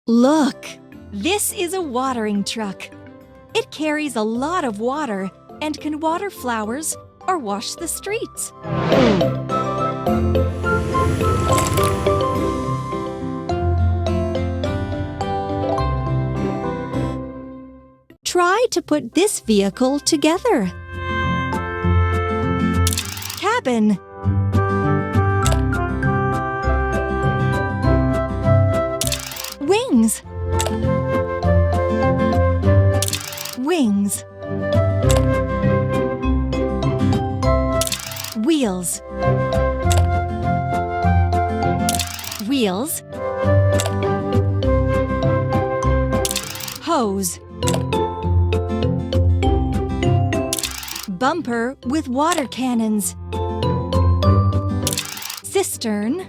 Look! This is a watering truck. It carries a lot of water and can water flowers or wash the streets. Try to put this vehicle together. Cabin. Wings. Wings. Wheels. Wheels. Hose. Bumper with water cannons. Cistern.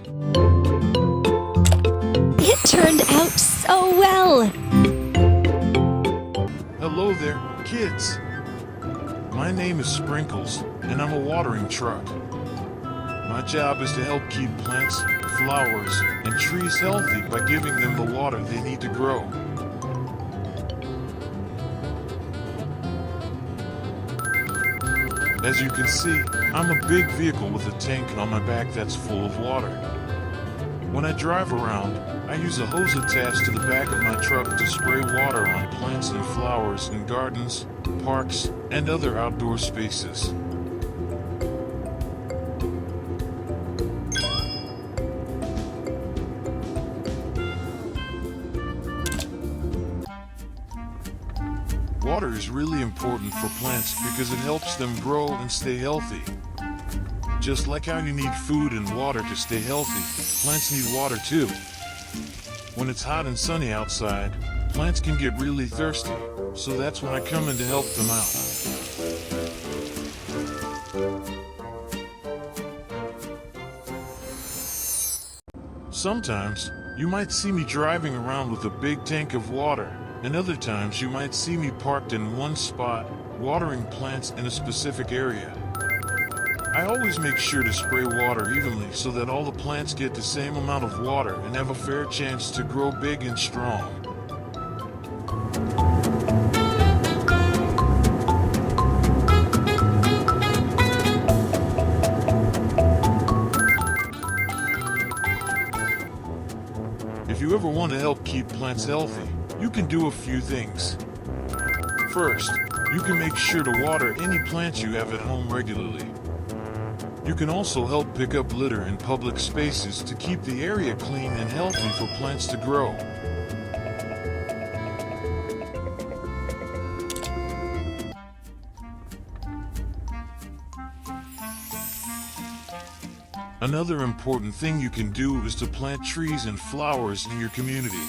It turned out so well! Hello there, kids. My name is Sprinkles, and I'm a watering truck. My job is to help keep plants, flowers, and trees healthy by giving them the water they need to grow. As you can see, I'm a big vehicle with a tank on my back that's full of water. When I drive around, I use a hose attached to the back of my truck to spray water on plants and flowers in gardens, parks, and other outdoor spaces. Water is really important for plants because it helps them grow and stay healthy. Just like how you need food and water to stay healthy, plants need water too. When it's hot and sunny outside, plants can get really thirsty, so that's when I come in to help them out. Sometimes, you might see me driving around with a big tank of water, and other times you might see me parked in one spot, watering plants in a specific area. I always make sure to spray water evenly so that all the plants get the same amount of water and have a fair chance to grow big and strong. If you ever want to help keep plants healthy, you can do a few things. First, you can make sure to water any plants you have at home regularly. You can also help pick up litter in public spaces to keep the area clean and healthy for plants to grow. Another important thing you can do is to plant trees and flowers in your community.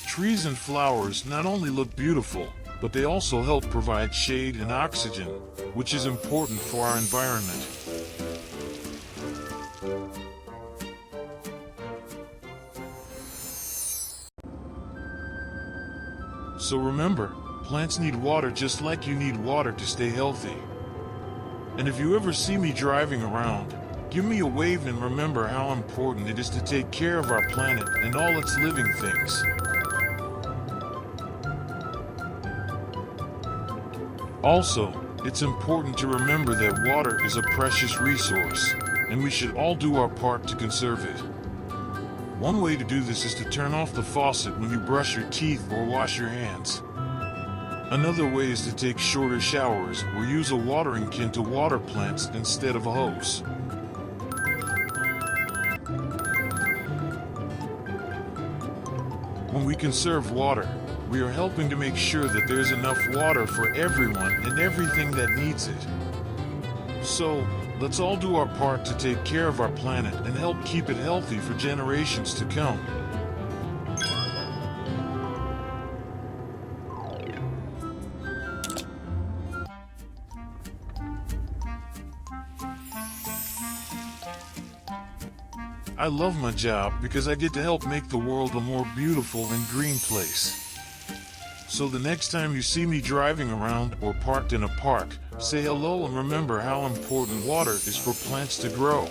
Trees and flowers not only look beautiful, but they also help provide shade and oxygen, which is important for our environment. So remember, plants need water just like you need water to stay healthy. And if you ever see me driving around, give me a wave and remember how important it is to take care of our planet and all its living things. Also, it's important to remember that water is a precious resource, and we should all do our part to conserve it. One way to do this is to turn off the faucet when you brush your teeth or wash your hands. Another way is to take shorter showers or use a watering can to water plants instead of a hose. When we conserve water, we are helping to make sure that there's enough water for everyone and everything that needs it. So, let's all do our part to take care of our planet and help keep it healthy for generations to come. I love my job because I get to help make the world a more beautiful and green place. So the next time you see me driving around or parked in a park, say hello and remember how important water is for plants to grow.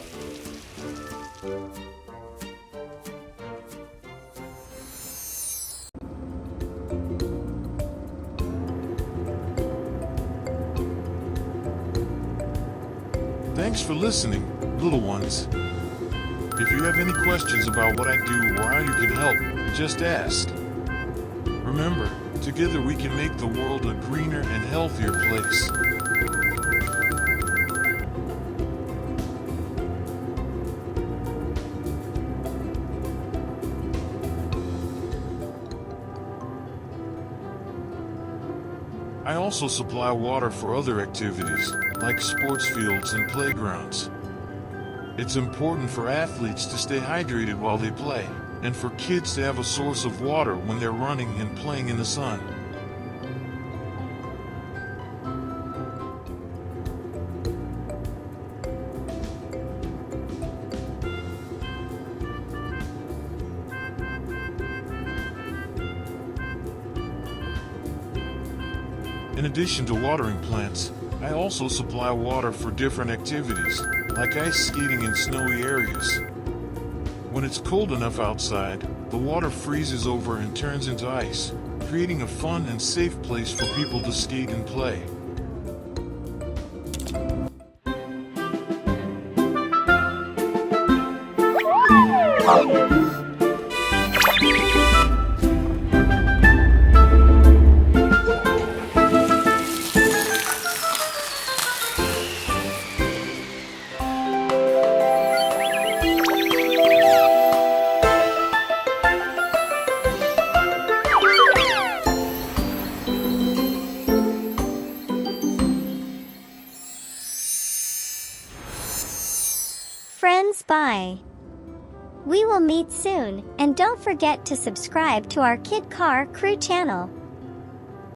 Thanks for listening, little ones. If you have any questions about what I do or how you can help, just ask. Remember, together we can make the world a greener and healthier place. I also supply water for other activities, like sports fields and playgrounds. It's important for athletes to stay hydrated while they play, and for kids to have a source of water when they're running and playing in the sun. In addition to watering plants, I also supply water for different activities, like ice skating in snowy areas. When it's cold enough outside, the water freezes over and turns into ice, creating a fun and safe place for people to skate and play. Friends, bye. We will meet soon, and don't forget to subscribe to our Kid Car Crew channel.